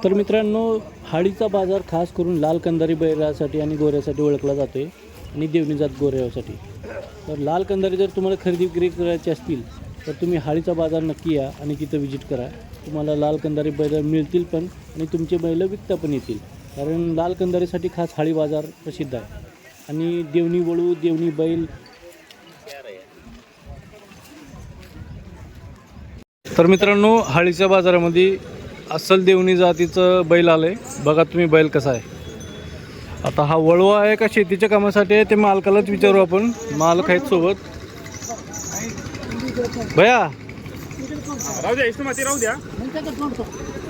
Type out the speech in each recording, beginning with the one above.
तर मित्रांनो, हाळीचा बाजार खास करून लाल कंदारी बैलासाठी आणि गोऱ्यासाठी ओळखला जातो आहे आणि देवणी जात गोऱ्यासाठी. तर लाल कंदारी जर तुम्हाला खरेदी विक्री करायची असतील तर तुम्ही हाळीचा बाजार नक्की या आणि तिथं विजिट करा. तुम्हाला लाल कंदारी बैल मिळतील पण आणि तुमचे बैल विकता पण येतील. कारण लाल कंदारीसाठी खास हाळी बाजार प्रसिद्ध आहे. आणि देवणी वळू, देवणी बैल. तर मित्रांनो, हाळीच्या बाजारामध्ये अस्सल देवणी जातीचं बैल आलं आहे. बघा तुम्ही बैल कसा आहे. आता हा वळवा आहे का शेतीच्या कामासाठी आहे ते मालकालाच विचारू आपण. मालक आहेत सोबत. भया, राहू द्या, इस्तेमाती राहू द्या.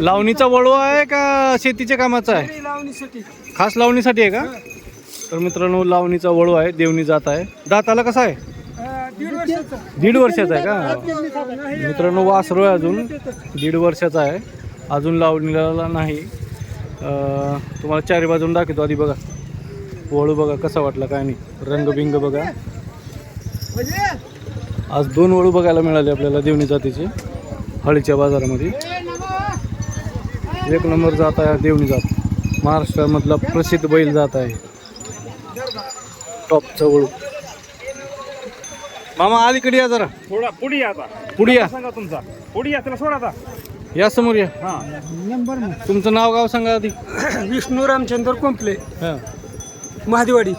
लावणीचा वळवा आहे का शेतीच्या कामाचा आहे? लावणीसाठी. खास लावणीसाठी आहे का? तर मित्रांनो, लावणीचा वळवा आहे, देवणी जात आहे. दाताला कसा आहे? 1.5 वर्षाचा आहे का? मित्रांनो, वासरू आहे अजून, 1.5 वर्षाचा आहे, अजून लावणीला नाही. तुम्हाला चारी बाजून दाखवतो. आधी बघा वळू, बघा कसा वाटला काय नाही. रंगबिंग बघा. आज 2 वळू बघायला मिळाले आपल्याला देवणी जातीचे हळीच्या बाजारामध्ये. 1 नंबर जात आहे देवणी जात. महाराष्ट्रामधला प्रसिद्ध बैल जात आहे, टॉपचा वळू. मामा अलीकडे या जरा, थोडा पुढे या. आता पुढे या. सांगा तुमचा. पुढे या, त्याला सोडा आता. या समोर या. हा, तुमचं नाव गाव सांगा आधी. विष्णू रामचंद्र कोंपले, हां. महादेवाडी,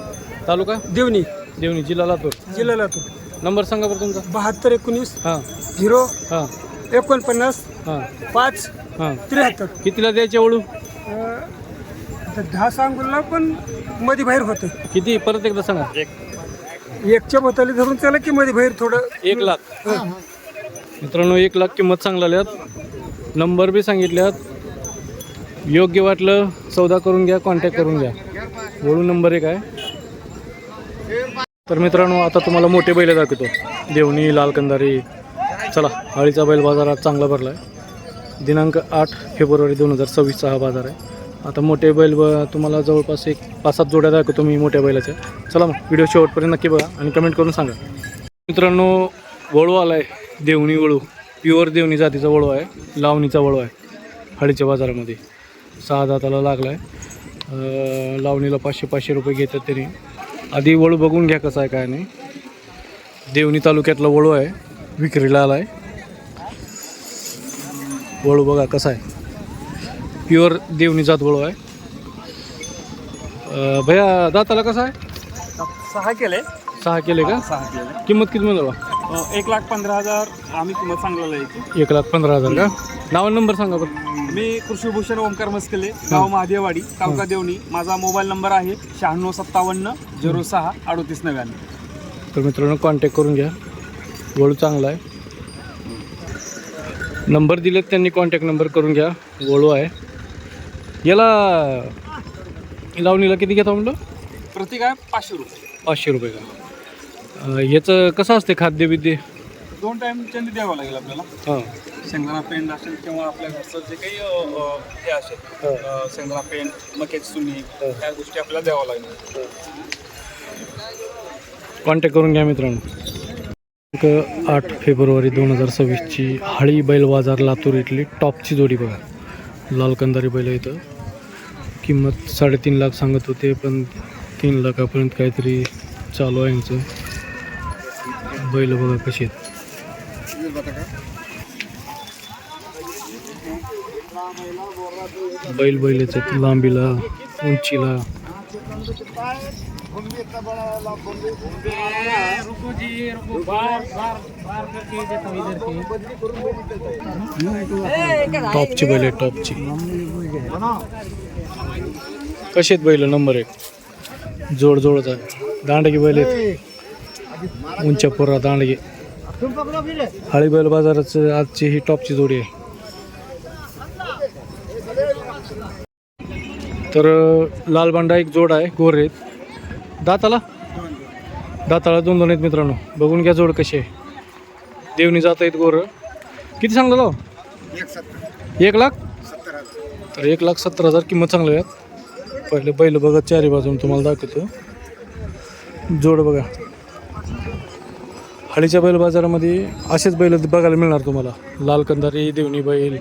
तालुका देवणी, देवणी, जिल्हा लातूर. जिल्हा लातूर. नंबर सांगा बरं तुमचा. 7219 हां 0 हां 49 हां 5 हां. 73. कितीला द्यायचे वळू? 10 सांगूला पण मध्ये बाहेर होतं. किती परत एकदा सांगा. एकच्या बोताली धरून त्याला की मध्ये बाहेर थोडं. 1 लाख. मित्रांनो, 1 लाख किंमत सांगल्यात. नंबर बी सांगितल्यात. योग्य वाटलं सौदा करून घ्या, कॉन्टॅक्ट करून घ्या. वळू नंबर 1 आहे. तर मित्रांनो, आता तुम्हाला मोठे बैल दाखवतो. देवणी, लाल कंदारी. चला, हाळीचा बैल बाजारात चांगला भरला आहे. दिनांक 8 फेब्रुवारी 2026 हा बाजार आहे. आता मोठे बैल तुम्हाला जवळपास 5-7 जोड्या दाखवतो मी मोठ्या बैलाच्या. चला मग, व्हिडिओ शेवटपर्यंत नक्की बघा आणि कमेंट करून सांगा. मित्रांनो, वळू आला आहे, देवणी वळू. प्युअर देवणी जातीचा वळू आहे, लावणीचा वळू आहे. हाळीच्या बाजारामध्ये 6 दाताला लागला आहे. लावणीला 500 रुपये घेतात त्यांनी. आधी वळू बघून घ्या कसा आहे काय नाही. देवणी तालुक्यातला वळू आहे, विक्रीला आला आहे. वळू बघा कसा आहे, प्युअर देवणी जात वळू आहे. भैया, दाताला कसा आहे? 6 केले. 6 केले का? 6 केले. किंमत किती म्हणा? 1,15,000 आम्ही किंमत सांगलेलं आहे. 1,15,000 का? नाव नंबर सांगा बरं. मी कृषीभूषण ओंकार मस्कले, गाव महादेवाडी, तालुका देवणी. माझा मोबाईल नंबर आहे 9657 06 3899. तर मित्रांनो, कॉन्टॅक्ट करून घ्या. वळू चांगला आहे. नंबर दिलेत त्यांनी, कॉन्टॅक्ट नंबर करून घ्या. वळू आहे. याला लावणीला किती घेता म्हणलं? प्रति काय 500 रुपये. 500 रुपये का? याचं कसं असते खाद्य विद्य? 2 टाइम त्यांनी द्यावं लागेल आपल्याला. हां. शेंगदाणा पेंड असेल किंवा आपल्या घरचं जे काही हे असेल, शेंगदाणा पेंड, मक्याची चुनी, त्या गोष्टी आपल्याला द्यावं लागेल. कॉन्टॅक्ट करून घ्या मित्रांनो. 8 फेब्रुवारी 2026ची हाळी बैल बाजार लातूर इथली टॉपची जोडी बघा. लाल कंदारी बैल इथं. किंमत 3.5 लाख सांगत होते, पण 3 लाखापर्यंत काहीतरी चालू आहे यांचं. बैल बघा कशी आहेत. बैलच आहेत, लांबीला, उंचीला. टॉपची बैल आहे, टॉपची. कशी आहेत बैल? नंबर 1 जोडच आहे. दांडगी बैल आहेत, उंच्या पोरा दांडगे. हाळी बैल बाजाराचं आजची ही टॉपची जोडी आहे. तर लालबांडा एक जोड आहे, गोरे आहेत. दाताला 2 आहेत मित्रांनो. बघून घ्या जोड कशी आहे. देवणी जात आहेत गोरं. किती सांगलं जाऊ? 1 लाख. तर 1,70,000 किंमत चांगली आहे. पहिले बैल बघा, चारी बाजून तुम्हाला दाखवतो. जोड बघा. हाळीच्या बैल बाजारामध्ये असेच बैल बघायला मिळणार तुम्हाला. लाल कंदारी, देवणी बैल,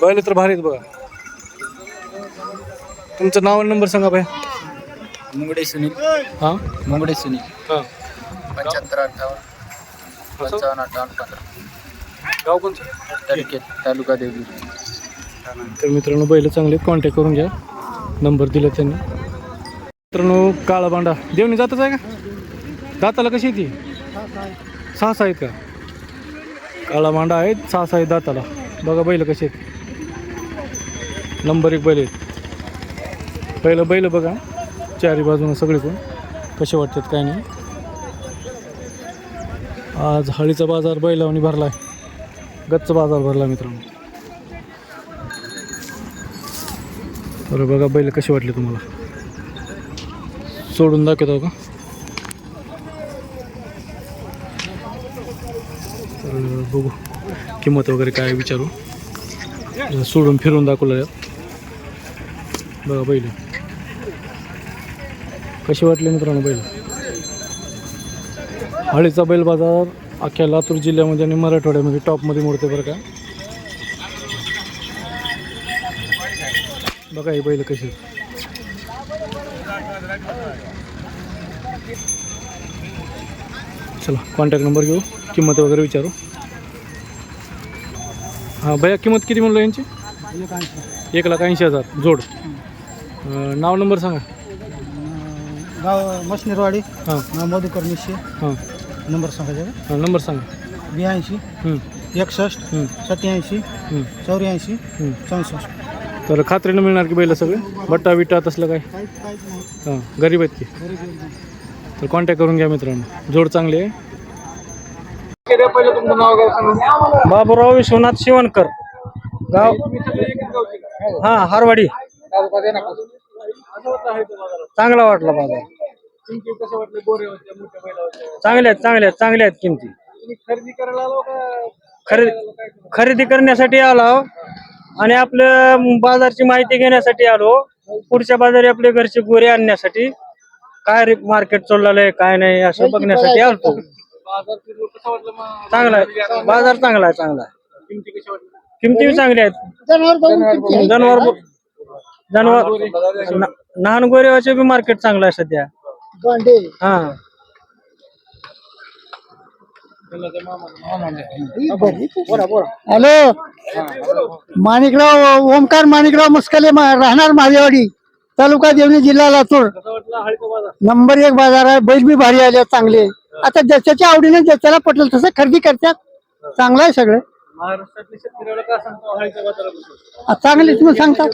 बैल तर भारीत बघा. तुमचं नाव आणि नंबर सांगा बाय. मुंगडे सुनील हां मुंगडे सुनील हां 75 58 55 58 गाव कोणतं? तालुका देवगिरी. तर मित्रांनो बैल चांगले कॉन्टॅक्ट करून घ्या. नंबर दिला त्यांनी. मित्रांनो काळा बांडा देवणी जातच आहे का? दाताला कशी आहे ती? 6 आहेत का? काळा बांडा आहेत 6 आहेत दाताला. बघा बैल कसे आहेत. नंबर 1 बैल आहेत. पहिलं बैल बघा चारी बाजूनं सगळे कोण कसे वाटतात काय नाही. आज हळीचा बाजार बैलावणी भरला आहे. गच्च बाजार भरला मित्रांनो. बरं बघा बैल कसे वाटले तुम्हाला. सोडून दाखवतो का? तर बघू किंमत वगैरे काय विचारू. सोडून फिरून दाखवलं. बघा बैल कसे वाटले मित्रांनो बैल. हळीचा बैल बाजार अख्ख्या लातूर जिल्ह्यामध्ये आणि मराठवाड्यामध्ये टॉपमध्ये मोडते बरं का. बघा हे बैल कसे. चला कॉन्टॅक्ट नंबर घेऊ किंमत वगैरे विचारू. हां भैया किंमत किती म्हणलं यांची? 1,80,000 जोड. नाव नंबर सांगा. गाव मशनीरवाडी हां मधुकर मिशी. हां नंबर सांगायचा हां नंबर सांगा. 82 61 87 84 64. तर खात्रीनं मिळणार की बैल सगळे? बट्टा बिट्टा तसलं काय? हां गरीब आहेत की. तर कॉन्टॅक्ट करून घ्या मित्रांनो. जोड चांगली आहे. बाबूराव विश्वनाथ शिवणकर गाव हां हारवाडी. चांगला वाटला बाजार. चांगल्या आहेत किमती. खरेदी करण्यासाठी आलो आणि आपल्या बाजारची माहिती घेण्यासाठी आलो. पुढच्या बाजारी आपले घरचे गोरे आणण्यासाठी काय मार्केट चाललेलं आहे काय नाही असं बघण्यासाठी आलतो. चांगला आहे बाजार. चांगला आहे. किमती चांगल्या आहेत. जनावर लहान गोरेवाचे बी मार्केट चांगलं आहे सध्या. हा हॅलो माणिकराव ओमकार माणिकराव मुस्कले राहणार महादेवाडी तालुका देवणी जिल्हा लातूर. नंबर 1 बाजार आहे. बैल बी भारी आले चांगले. आता ज्याच्या आवडीने ज्याच्याला पटेल तसं खरेदी करतात. चांगलं आहे सगळं. चांगले तुम्ही सांगता.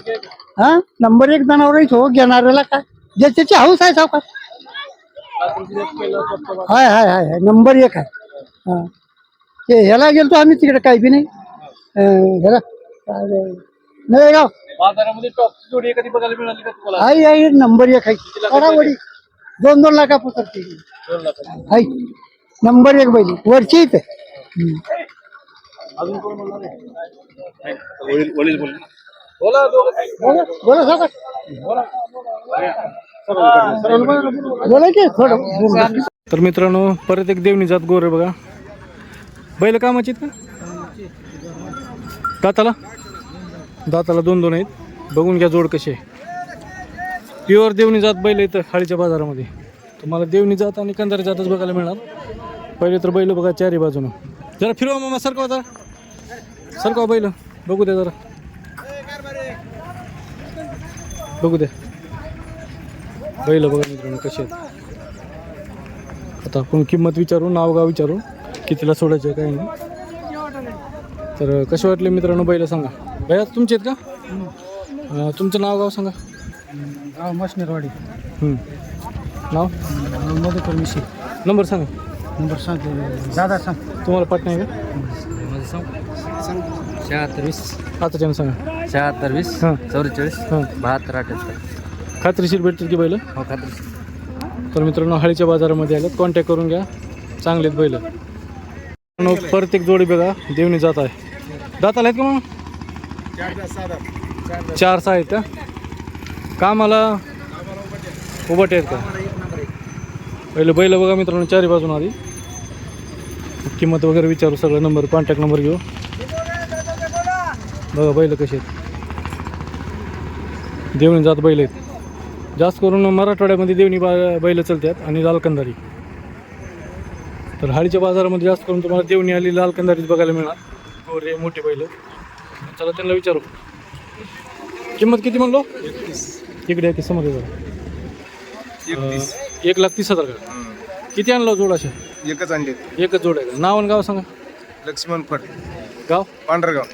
हा नंबर 1 जनावर हो घेणाऱ्याला काय ज्याची हाऊस आहे सावकार. हाय हाय हाय हाय नंबर 1 आहे. हा ते ह्याला गेलतो आम्ही तिकडे काही बी नाही. ह्याला नळेगाव बाजारामध्ये टॉपची जोडी एखादी बघायला मिळाली का तुम्हाला? आई आई नंबर 1 आहे. कडावडी 2-2 लाखापुरती आई नंबर 1 बैल वरची इथे. अजून कोण बोलणार आहे? बोला सावकार बोला की थोडं. तर मित्रांनो परत एक देवणी जात गोरे बघा. बैल कामाची आहेत का? दाताला 2-2 आहेत. बघून घ्या जोड कसे. प्युअर देवणी जात बैल येतं हळीच्या बाजारामध्ये. तुम्हाला देवणी जात आणि कंदारी जातच बघायला मिळणार. पहिले तर बैल बघा चारी बाजूनं. जरा फिरवा मामा सरकवा. जरा सरकवा बैल बघू द्या. जरा बघू द्या बैल बघा मित्रांनो कसे आहेत. आता आपण किंमत विचारू नाव गाव विचारू कितीला सोडायचे काही नाही. तर कसे वाटले मित्रांनो बैल सांगा. भैया तुमचे आहेत का? तुमचं नाव गाव सांगा. गाव मशनीरवाडी नाव मधुकर मिशी. नंबर सांगा. नंबर सांग दादा सांग. तुम्हाला पट नाही का? 76 आता त्यानं सांगा. 76 20 हां 44 हां 72 78. खात्रीशीर भेटतील की बैल? हो खात्री. तर मित्रांनो हळीच्या बाजारामध्ये आलं कॉन्टॅक्ट करून घ्या. चांगलेत बैल. प्रत्येक जोडी बघा देवणी जात आहे. दाताला आहेत का मग? 4-6 आहेत का? कामाला उभट आहेत का? पहिले बैल बघा मित्रांनो चारी बाजून आधी. किंमत वगैरे विचारू. सगळं नंबर कॉन्टॅक्ट नंबर घेऊ. बघा बैल कसे आहेत, देवणी जात बैल आहेत. जास्त करून मराठवाड्यामध्ये देवणी बैल चालतात आणि लाल कंदारी. तर हाळीच्या बाजारामध्ये जास्त करून तुम्हाला देवणी आली लाल कंदारीच बघायला मिळणार. गोरे मोठे बैल. चला त्यांना विचारू किंमत किती म्हणलो. इकडे आहे की समोर 1,30,000 का. किती आणलं जोड अशा. एकच आणले. एकच जोड आहे का. नाव आणि गाव सांगा. लक्ष्मण फड, गाव पांढरगाव.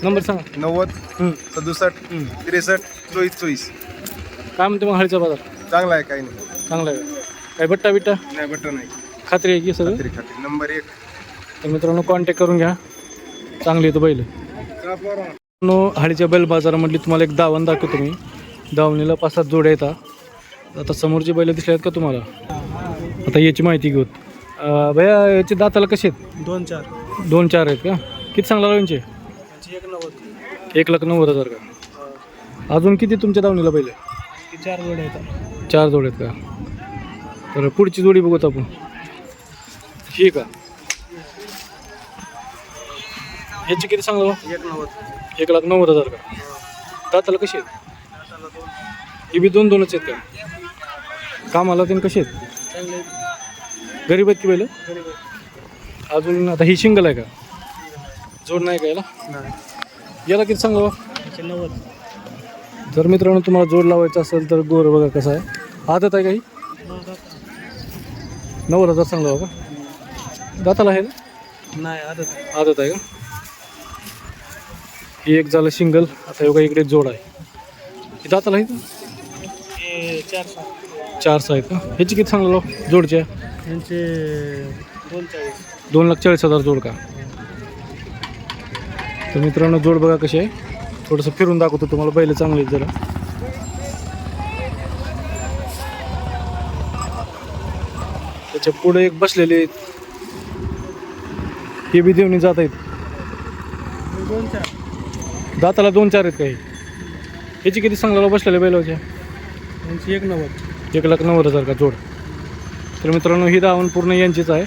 नंबर सांगा. 90 हं. 67 63 24 24. काय म्हणते मग हाळीचा बाजार. चांगला आहे, काही नाही. चांगला आहे का. काय बट्टा बिट्टा नाही बटन नाही. खात्री आहे की सगळं. खात्री खात्री. नंबर 1. तर मित्रांनो कॉन्टॅक्ट करून घ्या. चांगली येतं बैल. हाळीच्या बैल बाजारामधली तुम्हाला एक दावण दाखवतो मी. दावणीला 5-7 जोड्या येतात. आता समोरची बैल दिसले आहेत का तुम्हाला. आता याची माहिती घेऊ. भैया याचे दाताला कसे आहेत. 2-4 आहेत का. किती सांगला यांचे. 1,90,000 का. अजून किती तुमच्या दावणीला बैल. 4 जोड्या येतात. 4 जोड आहेत का. तर पुढची जोडी बघूत आपण. ठीक आहे. याची किती सांगला. 1,90,000 का. दाताला कसे आहेत. हे बी 2-2च आहेत का. कामाला ते कसे आहेत. गरीब आहेत की बैल. अजून आता ही सिंगल आहे का. जोड नाही का याला. याला किती सांगा. 90. जर मित्रांनो तुम्हाला जोड लावायचं असेल तर गोर बघा कसं आहे. आदत आहे का ही. 90,000 सांगला का. दाताला आहे ना. नाही आदत आहे का. ही एक झालं सिंगल. आता एवढा इकडे जोड आहे. ही दाताला आहे. 4 आहेत का. ह्याची किती सांगलो जोडच्या. यांचे 2,40,000 जोड का. तर मित्रांनो जोड बघा कशी आहे. थोडंसं फिरून दाखवतो तुम्हाला. बैल चांगले आहेत जरा. त्याच्या पुढे एक बसलेले आहेत. हे बी देवणी जात आहेत. दाताला 2-4 आहेत काही. ह्याची किती सांगला बसलेले बैलाच्या. यांची 1,90. 1,90,000 का जोड. तर मित्रांनो ही दावण पूर्ण यांचीच आहे.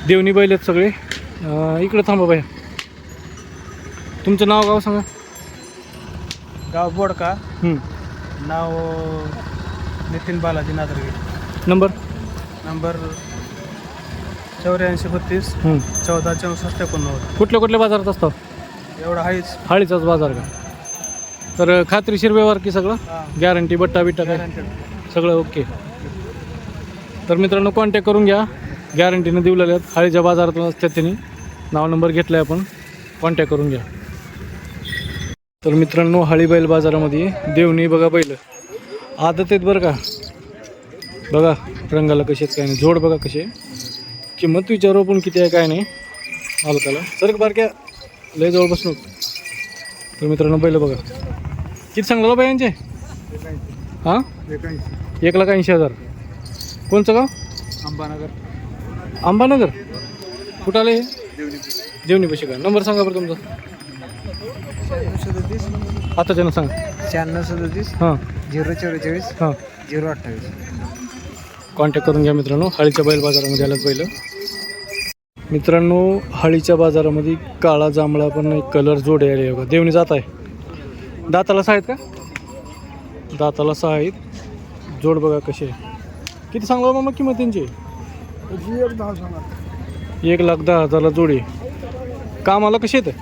देवणी बैल आहेत सगळे. इकडे थांबा बाया. तुमचं नाव गाव सांगा. गाव बोडका. हं. नाव नितीन बालाजी नादरगे. नंबर. नंबर 8432 हं. 14 कुठल्या कुठल्या बाजारात असतात. एवढा आहेच. हाळीचाच बाजार का. तर खात्रीशीर व्यवहार की सगळं. गॅरंटी बट्टा बिट्टा काय सगळं ओके. तर मित्रांनो कॉन्टॅक्ट करून घ्या. गॅरंटीनं दिवलेल्या आहेत. हाळीच्या बाजारातून असतात त्यांनी. नाव नंबर घेतला आहे आपण. कॉन्टॅक्ट करून घ्या. तर मित्रांनो हाळी बैल बाजारामध्ये देवणी बघा बैल आदत आहेत बरं का. बघा रंगाला कसे आहेत काय नाही. जोड बघा कसे. किंमत विचारू पण किती आहे काय नाही. मालकाला सर बारक्या लय जवळ बसलो. तर मित्रांनो बैल बघा किती सांगला बाई यांचे. हां 1,80,000. कोणचं गाव. अंबानगर. कुठं आलं हे. देवणी पैसे का. नंबर सांगा बरं तुमचा. आताच्या ना सांगा. 9637 हां 044 हां 028. कॉन्टॅक्ट करून घ्या मित्रांनो. हाळीच्या बैल बाजारामध्ये आलात बैल. मित्रांनो हाळीच्या बाजारामध्ये काळा जांभळा पण एक कलर जोड आहे बघा. देवणी जात आहे. दाताला 6 आहेत का. दाताला 6 आहेत. जोड बघा कसे. किती सांगला मग किंमत त्यांची. 1,10,000 जोडी. कामाला कसे आहेत.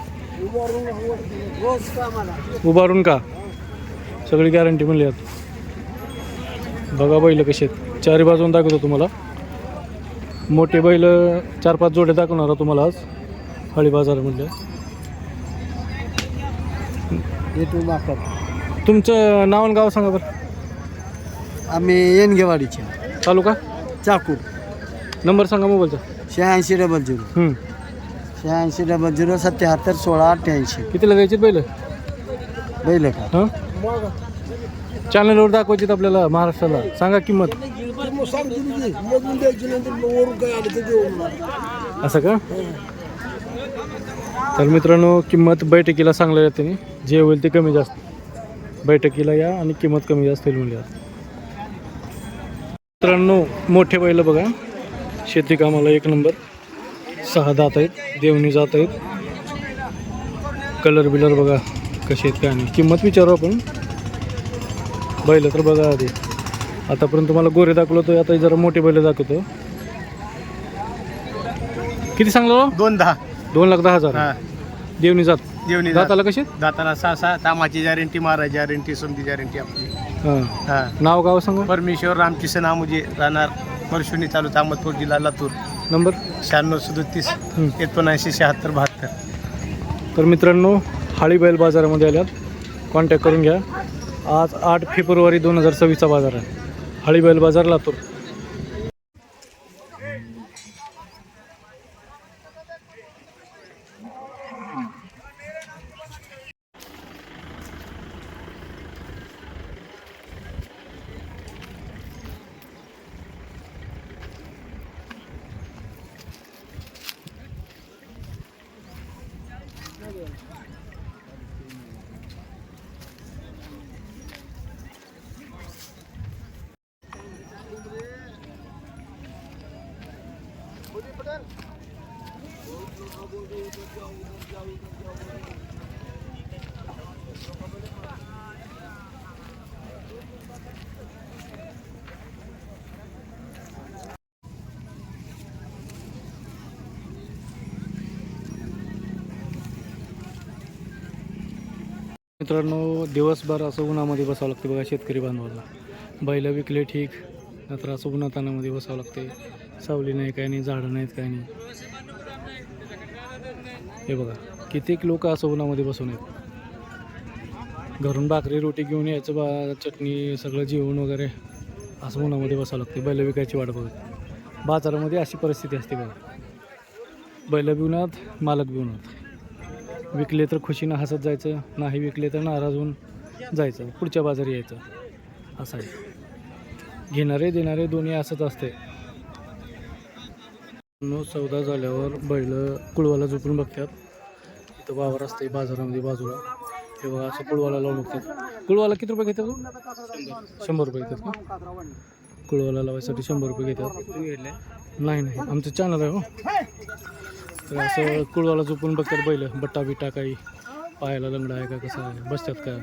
उभारून का. सगळी गॅरंटी म्हणली आहेत. बघा बैल कसे आहेत. चारी बाजून दाखवतो तुम्हाला. मोठे बैल 4-5 जोडे दाखवणार तुम्हाला आज हाळी बाजारामधल्या. तुमचं नाव आणि गाव सांगा बरं. आम्ही येनगेवाडीचे. तालुका चाकूर. नंबर सांगा मोबाईलचा. 8600 8600 77 16 88. कितीला द्यायचे बैल. बैल का. हां चॅनलवर दाखवायचे आपल्याला महाराष्ट्राला. सांगा किंमत. असं का. तर मित्रांनो किंमत बैठकीला सांगल्या जाते. जे होईल ते कमी जास्त. बैठकीला या आणि किंमत कमी जास्त होईल म्हणजे. मित्रांनो मोठे बैल बघा. शेती कामाला 1 नंबर. 6 दात आहेत. देवणी जात आहेत. कलर बिलर बघा कसे आहेत काय नाही. किंमत विचारू आपण. बैल तर बघा आधी. आतापर्यंत तुम्हाला गोरे दाखवलं होतं, आता जरा मोठे बैल दाखवतो. किती सांगलो? 2-10. 2,10,000. देवणी जात. देवणी दाताला कशी? दाताला 6-6 तामाची गॅरंटी, मारायची गॅरंटी, समधी गॅरंटी आपली. हां. हा. नाव गाव सांगा. परमेश्वर रामकिशन आमुजे, राहणार परशुनी तालुका अहमदपूर, जिल्हा लातूर. नंबर 9637 797672. तर मित्रांनो, हाळी बैल बाजारामध्ये आल्यात, कॉन्टॅक्ट करून घ्या. आज 8 फेब्रुवारी 2026चा बाजार आहे. हाळी बैल बाजार, लातूर. मित्रांनो, दिवसभर असं उन्हामध्ये बसावं लागते बघा शेतकरी बांधवाला. बैल विकले ठीक, नंतर असं उन्हातानामध्ये बसावं लागते. सावली नाही, काय नाही, झाडं नाहीत, काय नाही. हे बघा कित्येक लोक असं उन्हामध्ये बसून आहेत. घरून भाकरी रोटी घेऊन यायचं बा, चटणी सगळं जेवण वगैरे, असं उन्हामध्ये बसावं लागते बैल विकायची वाट बघत. बाजारामध्ये अशी परिस्थिती असते बघा. बैल बी उन्हात, मालक बी उन्हात. विकले तर खुशीनं हसत जायचं, नाही विकले तर नाराज होऊन जायचं, पुढच्या बाजारी यायचं. असं आहे. घेणारे देणारे दोन्ही असंच असते. सौदा झाल्यावर बैल कुळवाला झोपून बघतात. इथं वावर असते बाजारामध्ये बाजूला. हे बघा असं कुळवाला लावून बघतात. कुळवाला किती रुपये घेतात? 100 रुपये घेतात का? कुळवाला लावायसाठी 100 रुपये घेतात. नाही नाही, आमचं चॅनल आहे हो. तर असं कुळवाला झोपून बघतात बैल. बट्टा बिट्टा काही पायाला लंगडा आहे का, कसं आहे, बसतात का.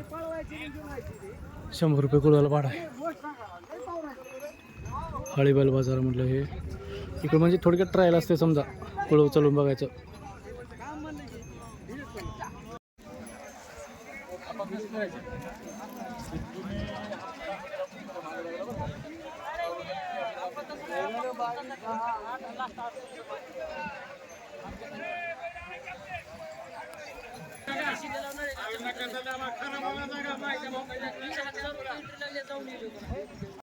100 रुपये कुळवाला भाडा आहे. हाळी बैल बाजार म्हटलं हे इकडं म्हणजे थोडक्यात ट्रायल असते समजा, कुळव चालून बघायचं. जाऊन